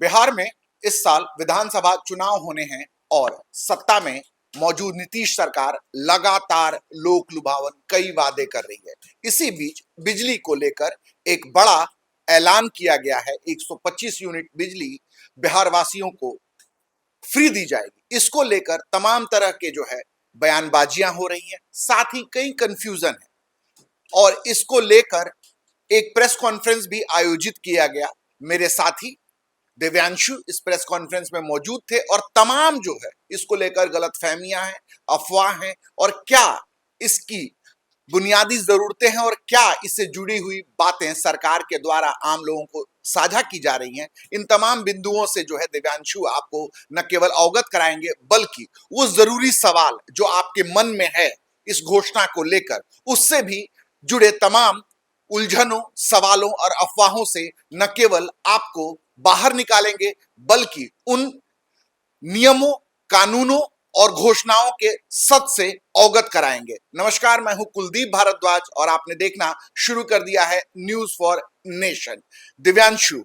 बिहार में इस साल विधानसभा चुनाव होने हैं और सत्ता में मौजूद नीतीश सरकार लगातार लोक लुभावन कई वादे कर रही है। इसी बीच बिजली को लेकर एक बड़ा ऐलान किया गया है। 125 यूनिट बिजली बिहार वासियों को फ्री दी जाएगी। इसको लेकर तमाम तरह के जो है बयानबाजियां हो रही हैं, साथ ही कई कंफ्यूजन है और इसको लेकर एक प्रेस कॉन्फ्रेंस भी आयोजित किया गया। मेरे साथी दिव्यांशु इस प्रेस कॉन्फ्रेंस में मौजूद थे और तमाम जो है इसको लेकर गलतफहमियां हैं, अफवाह हैं और क्या इसकी बुनियादी जरूरतें हैं और क्या इससे जुड़ी हुई बातें सरकार के द्वारा आम लोगों को साझा की जा रही हैं, इन तमाम बिंदुओं से जो है दिव्यांशु आपको न केवल अवगत कराएंगे बल्कि वो जरूरी सवाल जो आपके मन में है इस घोषणा को लेकर उससे भी जुड़े तमाम उलझनों, सवालों और अफवाहों से न केवल आपको बाहर निकालेंगे बल्कि उन नियमों, कानूनों और घोषणाओं के सच से अवगत कराएंगे। नमस्कार, मैं हूं कुलदीप भारद्वाज और आपने देखना शुरू कर दिया है न्यूज फॉर नेशन। दिव्यांशु,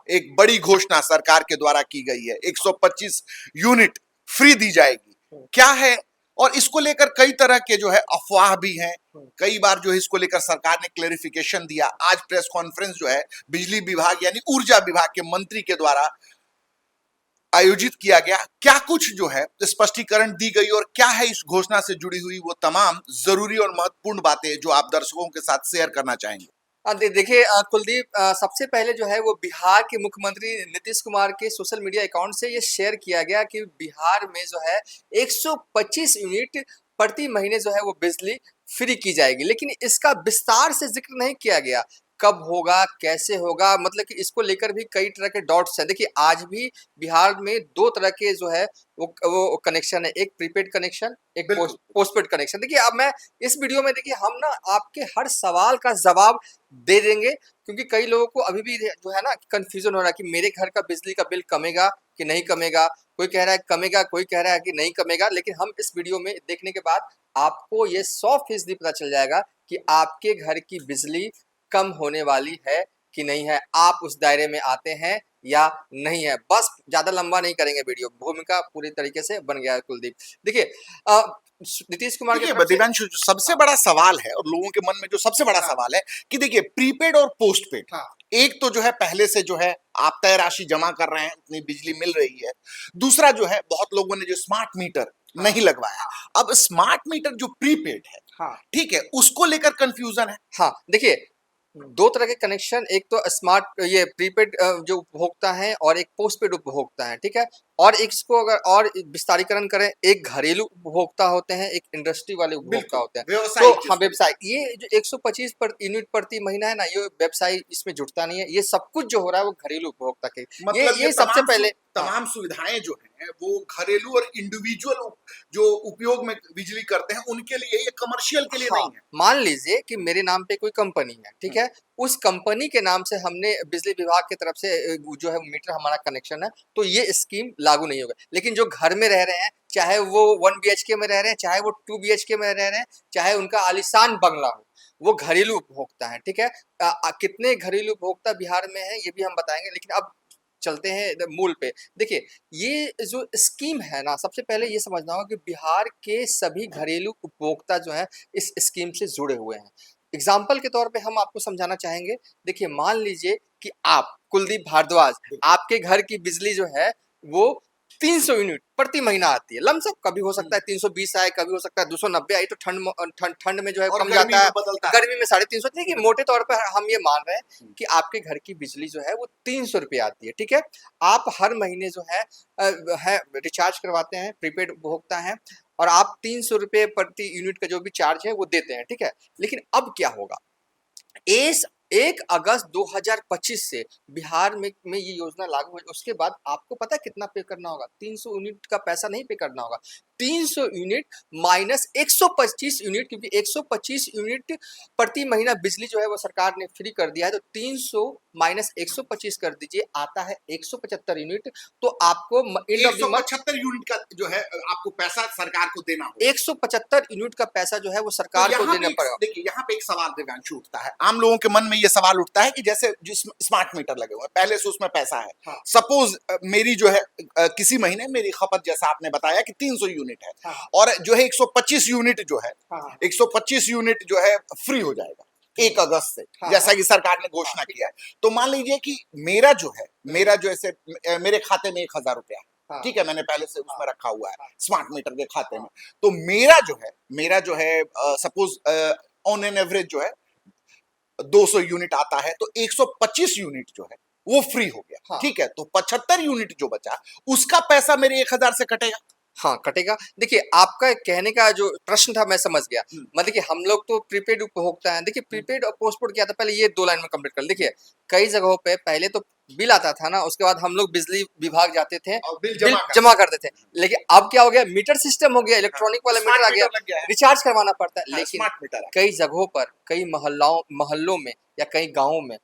एक बड़ी घोषणा सरकार के द्वारा की गई है, 125 यूनिट फ्री दी जाएगी। क्या है और इसको लेकर कई तरह के जो है अफवाह भी हैं। कई बार जो है इसको लेकर सरकार ने क्लेरिफिकेशन दिया। आज प्रेस कॉन्फ्रेंस जो है बिजली विभाग यानी ऊर्जा विभाग के मंत्री के द्वारा आयोजित किया गया। क्या कुछ जो है स्पष्टीकरण दी गई और क्या है इस घोषणा से जुड़ी हुई वो तमाम जरूरी और महत्वपूर्ण बातें जो आप दर्शकों के साथ शेयर करना चाहेंगे? देखिए कुलदीप, सबसे पहले जो है वो बिहार के मुख्यमंत्री नीतीश कुमार के सोशल मीडिया अकाउंट से ये शेयर किया गया कि बिहार में जो है 125 यूनिट प्रति महीने जो है वो बिजली फ्री की जाएगी, लेकिन इसका विस्तार से जिक्र नहीं किया गया। कब होगा, कैसे होगा, मतलब कि इसको लेकर भी कई तरह के डॉट्स हैं। देखिए आज भी बिहार में दो तरह के जो है वो कनेक्शन है, एक प्रीपेड कनेक्शन, एक पोस्टपेड कनेक्शन। देखिए अब मैं इस वीडियो में देखिए हम ना आपके हर सवाल का जवाब दे देंगे, क्योंकि कई लोगों को अभी भी जो है ना कंफ्यूजन हो रहा है कि मेरे घर का बिजली का बिल कमेगा कि नहीं कमेगा। कोई कह रहा है कमेगा, कोई कह रहा है कि नहीं कमेगा। लेकिन हम इस वीडियो में देखने के बाद आपको ये 100% पता चल जाएगा कि आपके घर की बिजली कम होने वाली है कि नहीं है, आप उस दायरे में आते हैं या नहीं है। बस ज्यादा लंबा नहीं करेंगे वीडियो, भूमिका पूरी तरीके से बन गया है कुलदीप। देखिए नीतीश कुमार के दिव्यांशु, जो सबसे बड़ा सवाल है और लोगों के मन में जो सबसे बड़ा सवाल है कि देखिए प्रीपेड और पोस्टपेड, एक तो जो है पहले से जो है आप तय राशि जमा कर रहे हैं, उतनी बिजली मिल रही है। दूसरा जो है बहुत लोगों ने जो स्मार्ट मीटर नहीं लगवाया। अब स्मार्ट मीटर जो प्रीपेड है, ठीक है, उसको लेकर कंफ्यूजन है। हाँ देखिए, दो तरह के कनेक्शन, एक तो स्मार्ट ये प्रीपेड जो उपभोक्ता है और एक पोस्टपेड उपभोक्ता है, ठीक है। और इसको अगर और विस्तारीकरण करें, एक घरेलू उपभोक्ता होते हैं, एक इंडस्ट्री वाले उपभोक्ता होते हैं। तो हाँ व्यवसाय, ये जो 125 यूनिट प्रति महीना है ना, ये व्यवसाय इसमें जुड़ता नहीं है। ये सब कुछ जो हो रहा है वो घरेलू उपभोक्ता के, मतलब ये सबसे पहले तमाम सुविधाएं जो हैं वो घरेलू और इंडिविजुअल जो उपयोग में बिजली करते हैं उनके लिए, ये कमर्शियल के लिए नहीं है। मान लीजिए कि मेरे नाम पे कोई कंपनी है, ठीक है, उस कंपनी के नाम से हमने बिजली विभाग की तरफ से जो है मीटर हमारा कनेक्शन है, तो ये स्कीम लागू नहीं होगा। लेकिन जो घर में रह रहे हैं, चाहे वो 1 BHK में रह रहे हैं, चाहे वो 2 BHK में रह रहे हैं, चाहे उनका आलीशान बंगला हो, वो घरेलू उपभोक्ता है, ठीक है। कितने घरेलू उपभोक्ता बिहार में है ये भी हम बताएंगे, लेकिन अब चलते हैं मूल पे। देखिए ये जो स्कीम है ना, सबसे पहले ये समझना होगा कि बिहार के सभी घरेलू उपभोक्ता जो है इस स्कीम से जुड़े हुए हैं। एग्जाम्पल के तौर पे हम आपको समझाना चाहेंगे। देखिए मान लीजिए कि आप कुलदीप भारद्वाज, आपके घर की बिजली जो है वो 300 यूनिट प्रति महीना आती है। लमसम कभी हो सकता है 320 आए, कभी हो सकता है 290 आई, तो ठंड में जो है कम जाता है, गर्मी में 350। देखिए मोटे तौर पर हम ये मान रहे हैं कि आपके घर की बिजली जो है वो 300 रुपये आती है, ठीक है। आप हर महीने जो है रिचार्ज करवाते हैं, प्रीपेड उपभोक्ता हैं, और आप 300 रुपये प्रति यूनिट का जो भी चार्ज है वो देते हैं, ठीक है। लेकिन अब क्या होगा, इस 1 अगस्त 2025 से बिहार में ये योजना लागू हुई। उसके बाद आपको पता है कितना पे करना होगा? 300 यूनिट का पैसा नहीं पे करना होगा। 300 यूनिट माइनस 125 यूनिट, क्योंकि 125 यूनिट प्रति महीना बिजली जो है वो सरकार ने फ्री कर दिया है, तो 300 माइनस 125 कर दीजिए, आता है 175 यूनिट। तो आपको end of the month 175 unit का जो है आपको पैसा सरकार को देना होगा। 175 यूनिट का पैसा जो है वो तो सरकार को यहाँ देना पे पड़ेगा। देखिए, यहाँ पे एक सवाल दिव्यांशु उठता है, आम लोगों के मन में ये सवाल उठता है कि जैसे जिस स्मार्ट मीटर लगे हुए हैं, पहले से उसमें पैसा है, हाँ। सपोज मेरी जो है किसी महीने मेरी खपत जैसा आपने बताया कि 300 यूनिट है, हाँ। और जो है 125 यूनिट जो है, हाँ। 125 यूनिट जो है फ्री हो जाएगा 1 अगस्त से, हाँ। जैसा कि सरकार ने घोषणा किया है। तो मान लीजिए कि मेरा जो है, मेरा जो ऐसे मेरे खाते में 1000 रुपया है, हाँ। ठीक है, मैंने पहले से उसमें रखा हुआ है हाँ। स्मार्ट मीटर के खाते हाँ। में। तो मेरा जो है सपोज ऑन एन एवरेज जो है 200 यूनिट आता है, तो 125 यूनिट जो है वो फ्री हो गया, हाँ। ठीक है। तो 75 यूनिट जो बचा उसका पैसा मेरे 1000 से कटेगा। हाँ, कटेगा। देखिए, आपका कहने का जो प्रश्न था मैं समझ गया। मतलब देखिए, हम लोग तो प्रीपेड उपभोक्ता हैं। देखिए, प्रीपेड और पोस्टपेड क्या था, पहले ये 2 लाइन में कंप्लीट कर। देखिए, कई जगहों पे पहले तो बिल आता था ना, उसके बाद हम लोग बिजली विभाग जाते थे, और बिल बिल जमा करते थे। लेकिन अब क्या हो गया, मीटर सिस्टम हो गया, इलेक्ट्रॉनिक वाला मीटर आ गया, लग गया है। रिचार्ज करवाना पड़ता है। हाँ, लेकिन स्मार्ट मीटर है। कई जगहों पर, कई मोहल्लों में या कई गाँवों में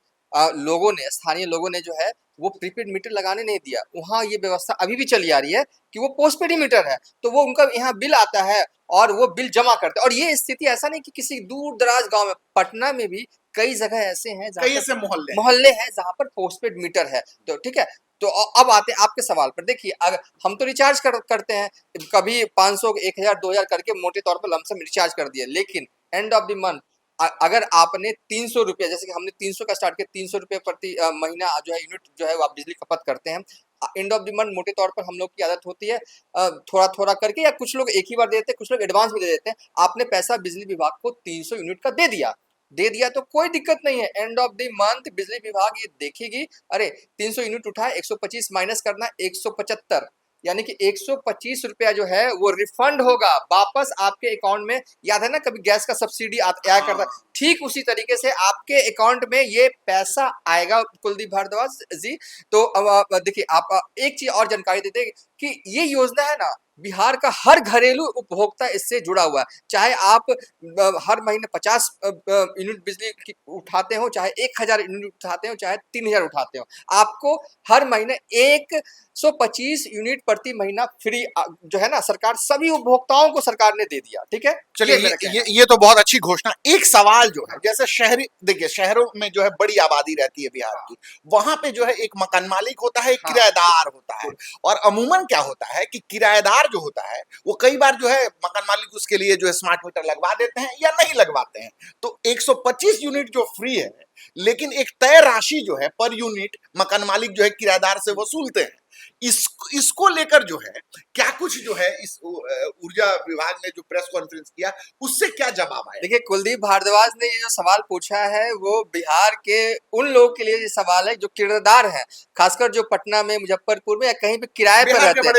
लोगों ने, स्थानीय लोगों ने जो है वो प्रीपेड मीटर लगाने नहीं दिया। वहाँ ये व्यवस्था अभी भी चली आ रही है कि वो पोस्टपेड ही मीटर है, तो वो उनका यहाँ बिल आता है और वो बिल जमा करते हैं। और ये स्थिति ऐसा नहीं कि किसी दूर दराज गांव में, पटना में भी कई जगह ऐसे हैं जहाँ कई पर ऐसे मोहल्ले हैं जहाँ पर पोस्टपेड मीटर है। तो ठीक है, तो अब आते हैं आपके सवाल पर। देखिए, अगर हम तो रिचार्ज करते हैं, कभी 500 1000 2000 करके मोटे तौर पर लमसम रिचार्ज कर दिए, लेकिन एंड ऑफ द मंथ अगर आपने 300 रुपये, जैसे कि हमने 300 का स्टार्ट किया, 300 रुपये प्रति महीना जो है यूनिट जो है वो आप बिजली खपत करते हैं। एंड ऑफ द मंथ मोटे तौर पर हम लोग की आदत होती है थोड़ा थोड़ा करके, या कुछ लोग एक ही बार देते हैं, कुछ लोग एडवांस भी दे देते हैं। आपने पैसा बिजली विभाग को 300 यूनिट का दे दिया तो कोई दिक्कत नहीं है। एंड ऑफ द मंथ बिजली विभाग ये देखेगी, अरे 300 यूनिट उठा है, 125 माइनस करना 175, यानी कि 125 रुपया जो है वो रिफंड होगा वापस आपके अकाउंट में। याद है ना, कभी गैस का सब्सिडी आया करता है, ठीक उसी तरीके से आपके अकाउंट में ये पैसा आएगा कुलदीप भारद्वाज जी। तो अब देखिए, आप एक चीज और जानकारी देते कि ये योजना है ना, बिहार का हर घरेलू उपभोक्ता इससे जुड़ा हुआ है। चाहे आप हर महीने 50 यूनिट बिजली उठाते हो, चाहे 1000 यूनिट उठाते हो, चाहे 3000 उठाते हो, आपको हर महीने 125 यूनिट प्रति महीना फ्री जो है ना, सरकार सभी उपभोक्ताओं को सरकार ने दे दिया। ठीक है, चलिए, ये तो बहुत अच्छी घोषणा। एक सवाल जो है, जैसे शहरी, देखिए शहरों में जो है बड़ी आबादी रहती है बिहार की, वहां पे जो है एक मकान मालिक होता है, एक किराएदार होता है, और अमूमन क्या होता है कि किराएदार जो होता है वो कई बार जो है मकान मालिक उसके लिए जो है स्मार्ट मीटर लगवा देते हैं या नहीं लगवाते हैं। तो 125 यूनिट जो फ्री है, लेकिन एक तय राशि जो है पर यूनिट मकान मालिक जो है किराएदार से वसूलते हैं। इसको लेकर जो है क्या कुछ जो है इस ऊर्जा विभाग ने जो प्रेस कॉन्फ्रेंस किया उससे क्या जवाब आया? देखिए, कुलदीप भारद्वाज ने ये जो सवाल पूछा है वो बिहार के उन लोगों के लिए ये सवाल है जो किराएदार हैं, खासकर जो पटना में, मुजफ्फरपुर में या कहीं पे किराए पर रहते हैं,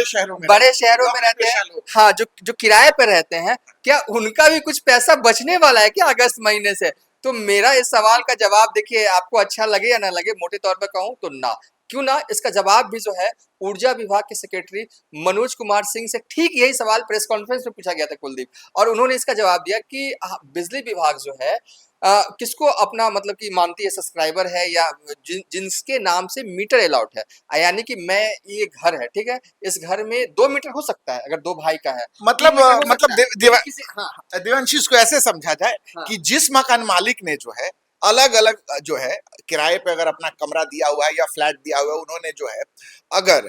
बड़े शहरों में रहते हैं। हाँ, जो किराए पर रहते हैं, क्या उनका भी कुछ पैसा बचने वाला है क्या अगस्त महीने से? तो मेरा इस सवाल का जवाब, देखिए आपको अच्छा लगे या ना लगे, मोटे तौर पर कहूँ तो ना। क्यों ना, इसका जवाब भी जो है ऊर्जा विभाग के सेक्रेटरी मनोज कुमार सिंह से ठीक यही सवाल प्रेस कॉन्फ्रेंस में पूछा गया था कुलदीप, और उन्होंने इसका जवाब दिया कि बिजली विभाग जो है किसको अपना मतलब कि मानती है सब्सक्राइबर है, या जिनके नाम से मीटर अलाउड है, यानी कि मैं, ये घर है, ठीक है, इस घर में 2 मीटर हो सकता है अगर 2 भाई का है, मतलब हाँ, देवांशीष को ऐसे समझा जाए कि जिस मकान मालिक ने जो है अलग अलग जो है किराए पे अगर अपना कमरा दिया हुआ है या फ्लैट दिया हुआ है, उन्होंने जो है अगर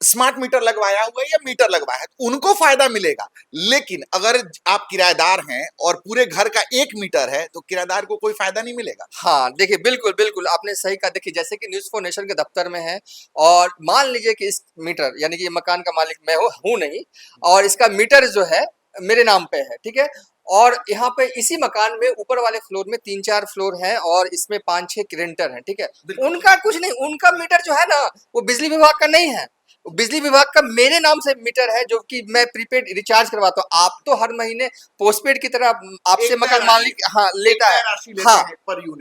स्मार्ट मीटर लगवाया हुआ है या मीटर लगवाया है तो उनको फायदा मिलेगा। लेकिन अगर आप किराएदार हैं और पूरे घर का 1 मीटर है तो किराएदार को कोई फायदा नहीं मिलेगा। हाँ, देखिए बिल्कुल बिल्कुल आपने सही कहा। देखिए, जैसे कि न्यूज़ फॉर नेशन के दफ्तर में है, और मान लीजिए कि इस मीटर, यानी कि ये मकान का मालिक मैं हूँ नहीं, और इसका मीटर जो है मेरे नाम पे है, ठीक है, और यहाँ पे इसी मकान में ऊपर वाले फ्लोर में 3-4 फ्लोर हैं और इसमें 5-6 रेंटर हैं, ठीक है। उनका कुछ नहीं, उनका मीटर जो है ना वो बिजली विभाग का नहीं है, बिजली विभाग का मेरे नाम से मीटर है, जो कि मैं प्रीपेड रिचार्ज करवाता हूँ। आप तो हर महीने पोस्टपेड की तरह आपसे मकान मालिक हाँ लेता है, हाँ।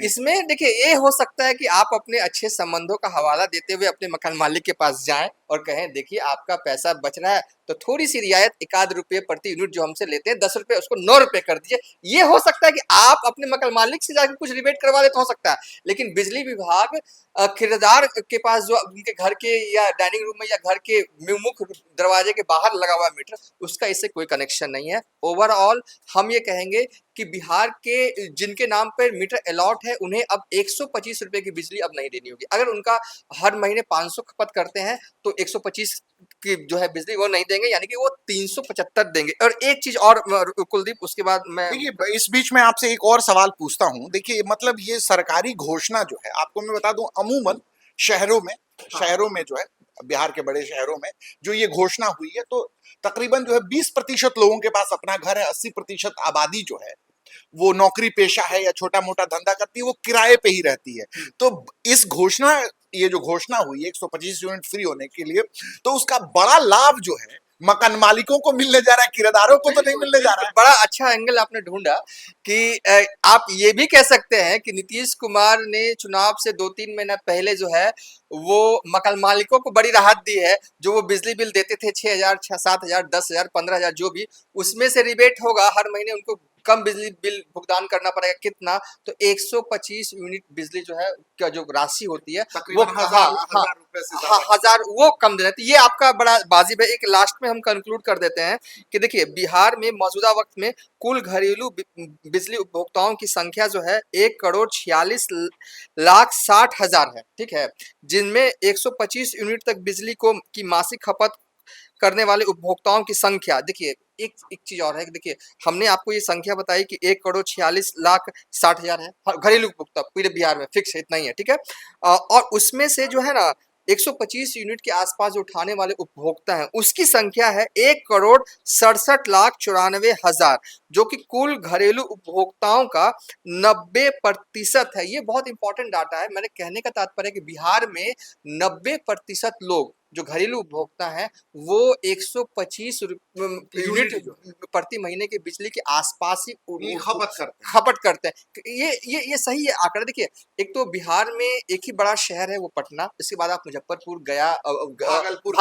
इसमें देखिए ये हो सकता है कि आप अपने अच्छे संबंधों का हवाला देते हुए अपने मकान मालिक के पास जाएं और कहें देखिए आपका पैसा बच रहा है तो थोड़ी सी रियायत एक आध रुपये प्रति यूनिट जो हमसे लेते हैं 10 रुपये उसको 9 रुपये कर दीजिए। ये हो सकता है कि आप अपने मकान मालिक से जाकर कुछ रिबेट करवा लेते हो सकता है, लेकिन बिजली विभाग किराएदार के पास जो उनके घर के या डाइनिंग रूम में या घर के मुख्य दरवाजे के बाहर लगा हुआ मीटर, उसका इससे कोई कनेक्शन नहीं है। ओवरऑल हम ये कहेंगे कि बिहार के जिनके नाम पर मीटर अलॉट है उन्हें अब 125 रुपए की बिजली अब नहीं देनी होगी। अगर उनका हर महीने 500 खपत करते हैं तो 125 की जो है बिजली वो नहीं देंगे, यानी कि वो 375 देंगे। और एक चीज और कुलदीप, उसके बाद मैं देखिए इस बीच में आपसे एक और सवाल पूछता हूं। देखिए मतलब ये सरकारी घोषणा जो है, आपको मैं बता दूं, अमूमन शहरों में जो है, बिहार के बड़े शहरों में जो ये घोषणा हुई है, तो तकरीबन जो है 20% लोगों के पास अपना घर है, 80% आबादी जो है वो नौकरी पेशा है या छोटा मोटा धंधा करती है, वो किराए पे ही रहती है। तो इस घोषणा, ये जो घोषणा हुई है 125 यूनिट फ्री होने के लिए, तो उसका बड़ा लाभ जो है मकान मालिकों को मिलने जा रहा है, किराएदारों को तो नहीं मिलने जा रहा है। बड़ा अच्छा एंगल आपने ढूंढा कि आप ये भी कह सकते हैं कि नीतीश कुमार ने चुनाव से 2-3 महीना पहले जो है वो मकान मालिकों को बड़ी राहत दी है। जो वो बिजली बिल देते थे 6,000, 7,000, 10,000, 15,000 जो भी, उसमें से रिबेट होगा, हर महीने उनको कम बिजली बिल भुगतान करना पड़ेगा। कितना? तो 125 यूनिट बिजली जो है क्या जो राशि होती है वो हजार रुपए से ज्यादा 1000 वो कम देना। तो ये आपका बड़ा वाजिब है। एक लास्ट में हम कंक्लूड कर देते हैं कि देखिए बिहार में मौजूदा वक्त में कुल घरेलू बिजली उपभोक्ताओं की संख्या जो है 1,46,60,000 है, ठीक है, जिनमें 125 यूनिट तक बिजली को की मासिक खपत करने वाले उपभोक्ताओं की संख्या, देखिए एक चीज और है कि देखिए हमने आपको ये संख्या बताई कि 1,46,60,000 है घरेलू उपभोक्ता पूरे बिहार में, फिक्स है, इतना ही है, ठीक है। और उसमें से जो है ना 125 यूनिट के आसपास जो उठाने वाले उपभोक्ता हैं उसकी संख्या है 1,67,94,000, जो कि कुल घरेलू उपभोक्ताओं का 90% है। ये बहुत इंपॉर्टेंट डाटा है। मैंने कहने का तात्पर्य है कि बिहार में 90% लोग जो घरेलू उपभोक्ता हैं वो 125 यूनिट प्रति महीने के बिजली के आसपास ही खपत करते हैं। ये सही है आंकड़ा। देखिए एक तो बिहार में एक ही बड़ा शहर है वो पटना, इसके बाद आप मुजफ्फरपुर, गया, भागलपुर,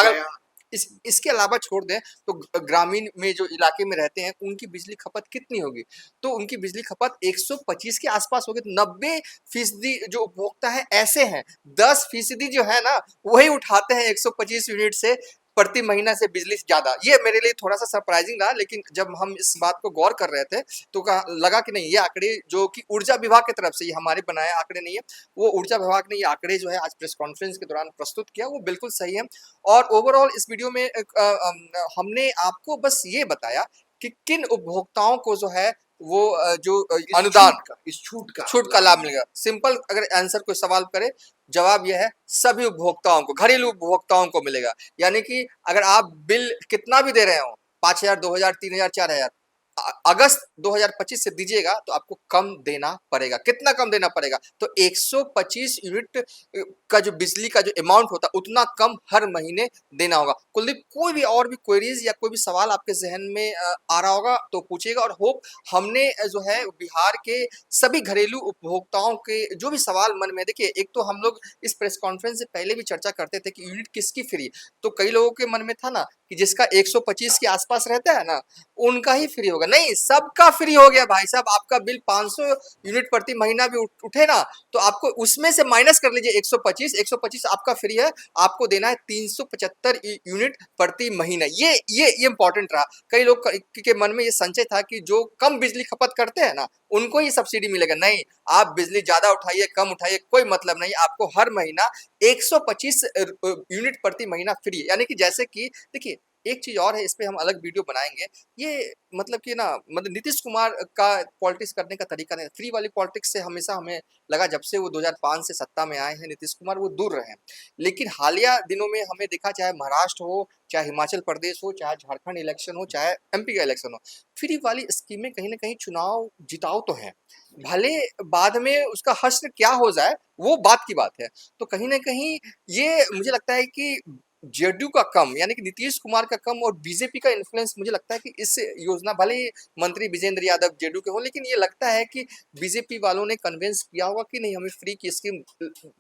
इसके अलावा छोड़ दें तो ग्रामीण में जो इलाके में रहते हैं उनकी बिजली खपत कितनी होगी? तो उनकी बिजली खपत 125 के आसपास होगी। तो 90% जो उपभोक्ता है ऐसे हैं, 10% जो है ना वही उठाते हैं 125 यूनिट से प्रति महीना से बिजली ज्यादा। ये मेरे लिए थोड़ा सा सरप्राइजिंग रहा, लेकिन जब हम इस बात को गौर कर रहे थे तो लगा कि नहीं, ये आंकड़े जो कि ऊर्जा विभाग की तरफ से, ये हमारे बनाए आंकड़े नहीं है, वो ऊर्जा विभाग ने ये आंकड़े जो है आज प्रेस कॉन्फ्रेंस के दौरान प्रस्तुत किया, वो बिल्कुल सही है। और ओवरऑल इस वीडियो में हमने आपको बस ये बताया कि किन उपभोक्ताओं को जो है वो जो अनुदान इस छूट का लाभ मिलेगा। सिंपल अगर आंसर कोई सवाल करे, जवाब यह है सभी उपभोक्ताओं को, घरेलू उपभोक्ताओं को मिलेगा। यानी कि अगर आप बिल कितना भी दे रहे हो, 5,000, 2,000, 3,000, 4,000, अगस्त 2025 से दीजिएगा तो आपको कम देना पड़ेगा। कितना कम देना पड़ेगा? तो 125 यूनिट का जो बिजली का जो अमाउंट होता है उतना कम हर महीने देना होगा। कुलदीप, कोई भी और भी क्वेरीज या कोई भी सवाल आपके जहन में आ रहा होगा तो पूछिएगा, और होप हमने जो है बिहार के सभी घरेलू उपभोक्ताओं के जो भी सवाल मन में, देखिए एक तो हम लोग इस प्रेस कॉन्फ्रेंस से पहले भी चर्चा करते थे कि यूनिट किसकी फ्री, तो कई लोगों के मन में था ना कि जिसका 125 के आसपास रहता है ना उनका ही फ्री होगा। नहीं, सबका फ्री हो गया भाई साहब। आपका बिल 500 यूनिट प्रति महीना भी उठे ना तो आपको उसमें से माइनस कर लीजिए 125 आपका फ्री है, आपको देना है 375 यूनिट प्रति महीना। ये इंपॉर्टेंट रहा। कई लोग के मन में ये संशय था कि जो कम बिजली खपत करते हैं ना उनको ही सब्सिडी मिलेगा। नहीं, आप बिजली ज्यादा उठाइए कम उठाइए कोई मतलब नहीं, आपको हर महीना 125 यूनिट प्रति महीना फ्री। यानी कि जैसे कि देखिए एक चीज और है, इस पे हम अलग वीडियो बनाएंगे। ये मतलब कि ना, मतलब नीतीश कुमार का पॉलिटिक्स करने का तरीका नहीं, फ्री वाली पॉलिटिक्स से हमेशा हमें लगा, जब से वो 2005 से सत्ता में आए हैं नीतीश कुमार, वो दूर रहे हैं। लेकिन हालिया दिनों में हमें देखा, चाहे महाराष्ट्र हो, चाहे हिमाचल प्रदेश हो, चाहे झारखंड इलेक्शन हो, चाहे एमपी का इलेक्शन हो, फ्री वाली स्कीमें कहीं ना कहीं चुनाव जिताओ तो है, भले बाद में उसका हश्र क्या हो जाए वो बात की बात है। तो कहीं ना कहीं ये मुझे लगता है कि जेडीयू का कम, यानी कि नीतीश कुमार का कम और बीजेपी का इन्फ्लुएंस मुझे लगता है कि इस योजना, भले ही मंत्री विजेंद्र यादव जेडीयू के हो, लेकिन ये लगता है कि बीजेपी वालों ने कन्विंस किया होगा कि नहीं, हमें फ्री की स्कीम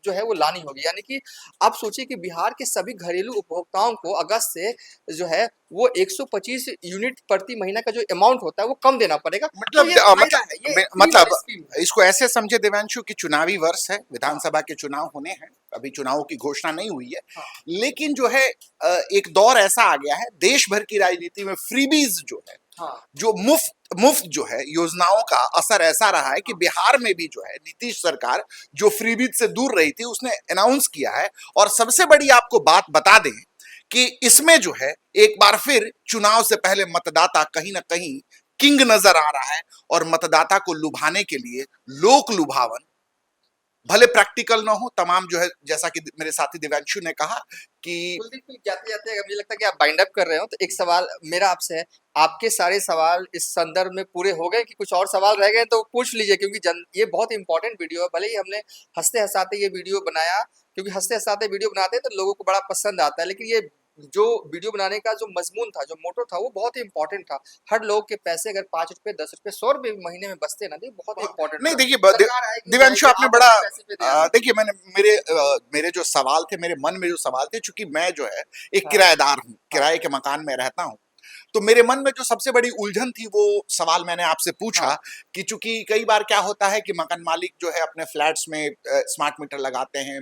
जो है वो लानी होगी। यानी कि आप सोचिए कि बिहार के सभी घरेलू उपभोक्ताओं को अगस्त से जो है वो 125 यूनिट प्रति महीना का जो अमाउंट होता है वो कम देना पड़ेगा। तो मतलब ये फायदा है, ये फ्री मतलब वाली स्कीम है। इसको ऐसे समझे देवांशु कि चुनावी वर्ष है, विधानसभा के चुनाव होने हैं, अभी चुनावों की घोषणा नहीं हुई है, हाँ, लेकिन जो है एक दौर ऐसा आ गया है देश भर की राजनीति में फ्रीबीज जो है, हाँ, जो मुफ्त मुफ्त जो है योजनाओं का असर ऐसा रहा है कि हाँ। बिहार में भी जो है नीतीश सरकार जो फ्रीबीज से दूर रही थी उसने अनाउंस किया है। और सबसे बड़ी आपको बात बता दें कि इसमें जो है एक बार फिर चुनाव से पहले मतदाता कहीं ना कहीं किंग नजर आ रहा है और मतदाता को लुभाने के लिए लोक लुभावन, भले प्रैक्टिकल ना हो, तमाम जो है जैसा कि मेरे साथी दिव्यांशु ने कहा कि कुलदीप जी, जाते जाते मुझे लगता है कि आप बाइंड अप कर रहे हो, तो एक सवाल मेरा आपसे है। आपके सारे सवाल इस संदर्भ में पूरे हो गए कि कुछ और सवाल रह गए तो पूछ लीजिए, क्योंकि ये बहुत इंपॉर्टेंट वीडियो है। भले ही हमने हंसते हंसाते ये वीडियो बनाया, क्योंकि हंसते हंसाते वीडियो बनाते हैं तो लोगों को बड़ा पसंद आता है, लेकिन ये जो वीडियो बनाने का जो मजमून था, जो मोटो था, वो बहुत ही इंपॉर्टेंट था। हर लोग के पैसे अगर 5 रुपए 10 रुपए 100 रुपए महीने में बचते ना, तो ये बहुत इंपॉर्टेंट नहीं था। देखिए सरकार आएगी दिव्यांशु जाएगी, आपने आप बड़ा अपने पैसे पे ध्यान दीजिए। देखिए मैंने मेरे जो सवाल थे, मेरे मन में जो सवाल थे, चूंकि मैं जो है एक हाँ, किराएदार हूँ, हाँ, किराए के मकान में रहता हूँ, तो मेरे मन में जो सबसे बड़ी उलझन थी वो सवाल मैंने आपसे पूछा हाँ, कि चूंकि कई बार क्या होता है कि मकान मालिक जो है अपने फ्लैट्स में स्मार्ट मीटर लगाते हैं,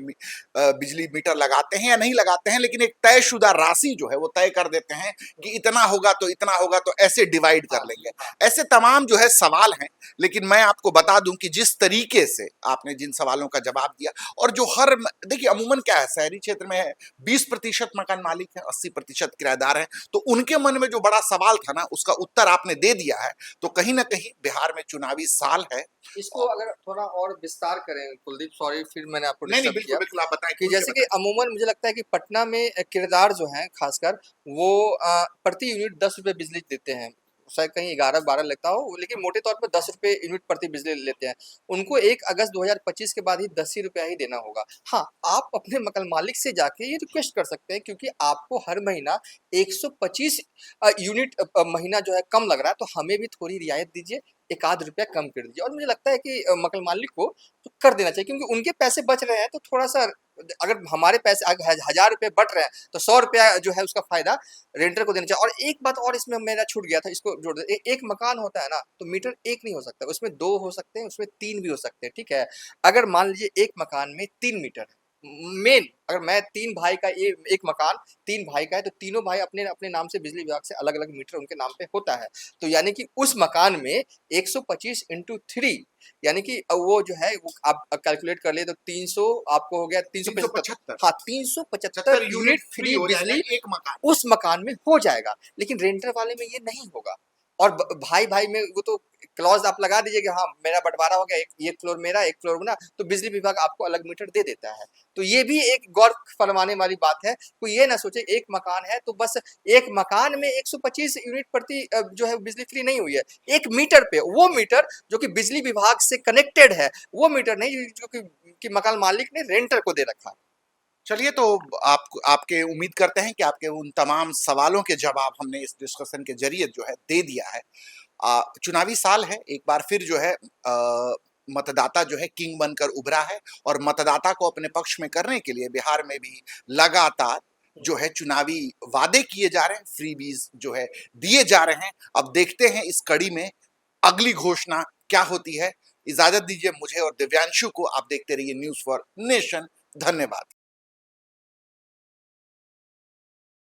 बिजली मीटर लगाते हैं या नहीं लगाते हैं, लेकिन एक तयशुदा राशि जो है वो तय कर देते हैं कि इतना होगा तो इतना होगा, तो ऐसे डिवाइड कर हाँ, लेंगे। हाँ। ऐसे तमाम जो है सवाल हैं, लेकिन मैं आपको बता दूं कि जिस तरीके से आपने जिन सवालों का जवाब दिया, और जो हर देखिए अमूमन क्या है, शहरी क्षेत्र में 20% मकान मालिक है, 80% किराएदार है, तो उनके मन में जो बड़ा सवाल था ना उसका उत्तर आपने दे दिया है। तो कहीं ना कहीं बिहार में चुनावी साल है। इसको अगर थोड़ा और विस्तार करें कुलदीप, सॉरी फिर मैंने आपको नहीं नहीं, डिस्टर्ब बिल्कुल किया, बिल्कुल, आप बताएं, कि खुल के जैसे कि बताएं। अमूमन मुझे लगता है कि पटना में किरदार जो हैं खासकर वो प्रति यूनिट 10 रुपए बिजली देते हैं। शायद कहीं 11-12 लगता हो, लेकिन मोटे तौर पर 10 रुपए यूनिट प्रति बिजली लेते हैं। उनको 1 अगस्त 2025 के बाद ही 10 ही रुपया ही देना होगा। हाँ, आप अपने मकान मालिक से जाके ये रिक्वेस्ट कर सकते हैं, क्योंकि आपको हर महीना 125 यूनिट महीना जो है कम लग रहा है, तो हमें भी थोड़ी रियायत दीजिए, 1 आध रुपया कम कर दीजिए। और मुझे लगता है कि मकान मालिक को तो कर देना चाहिए, क्योंकि उनके पैसे बच रहे हैं, तो थोड़ा सा अगर हमारे पैसे 1000 रुपए बट रहे हैं तो 100 रुपया जो है उसका फायदा रेंटर को देना चाहिए। और एक बात और इसमें मेरा छूट गया था, इसको जोड़ दे। एक मकान होता है ना, तो मीटर एक नहीं हो सकता, उसमें दो हो सकते हैं, उसमें तीन भी हो सकते हैं, ठीक है। अगर मान लीजिए एक मकान में 3 मीटर है, मेन अगर मैं 3 भाई का ये एक मकान 3 भाई का है, तो तीनों भाई अपने अपने नाम से बिजली विभाग से अलग अलग मीटर उनके नाम पे होता है। तो यानी कि उस मकान में 125 × 3, यानी कि वो जो है वो आप कैलकुलेट कर लिए तो 300 आपको हो गया 375। 375 हाँ, 375 70 यूनिट यूनिट फ्री फ्री हो जाएगा बिजली एक मकान। उस मकान में हो जाएगा, लेकिन रेंटर वाले में ये नहीं होगा। और भाई भाई में वो तो क्लॉज आप लगा दीजिए कि हाँ मेरा बंटवारा हो गया, एक फ्लोर मेरा एक फ्लोर ना, तो बिजली विभाग आपको अलग मीटर दे देता है। तो ये भी एक गौर फरमाने वाली बात है। कोई ये ना सोचे एक मकान है तो बस एक मकान में 125 यूनिट प्रति जो है बिजली फ्री नहीं हुई है, एक मीटर पे, वो मीटर जो कि बिजली विभाग से कनेक्टेड है, वो मीटर नहीं जो कि मकान मालिक ने रेंटर को दे रखा है। चलिए, तो आपके उम्मीद करते हैं कि आपके उन तमाम सवालों के जवाब हमने इस डिस्कशन के जरिए जो है दे दिया है। चुनावी साल है, एक बार फिर जो है मतदाता जो है किंग बनकर उभरा है, और मतदाता को अपने पक्ष में करने के लिए बिहार में भी लगातार जो है चुनावी वादे किए जा रहे हैं, फ्रीबीज जो है दिए जा रहे हैं। अब देखते हैं इस कड़ी में अगली घोषणा क्या होती है। इजाजत दीजिए मुझे और दिव्यांशु को, आप देखते रहिए न्यूज फॉर नेशन। धन्यवाद।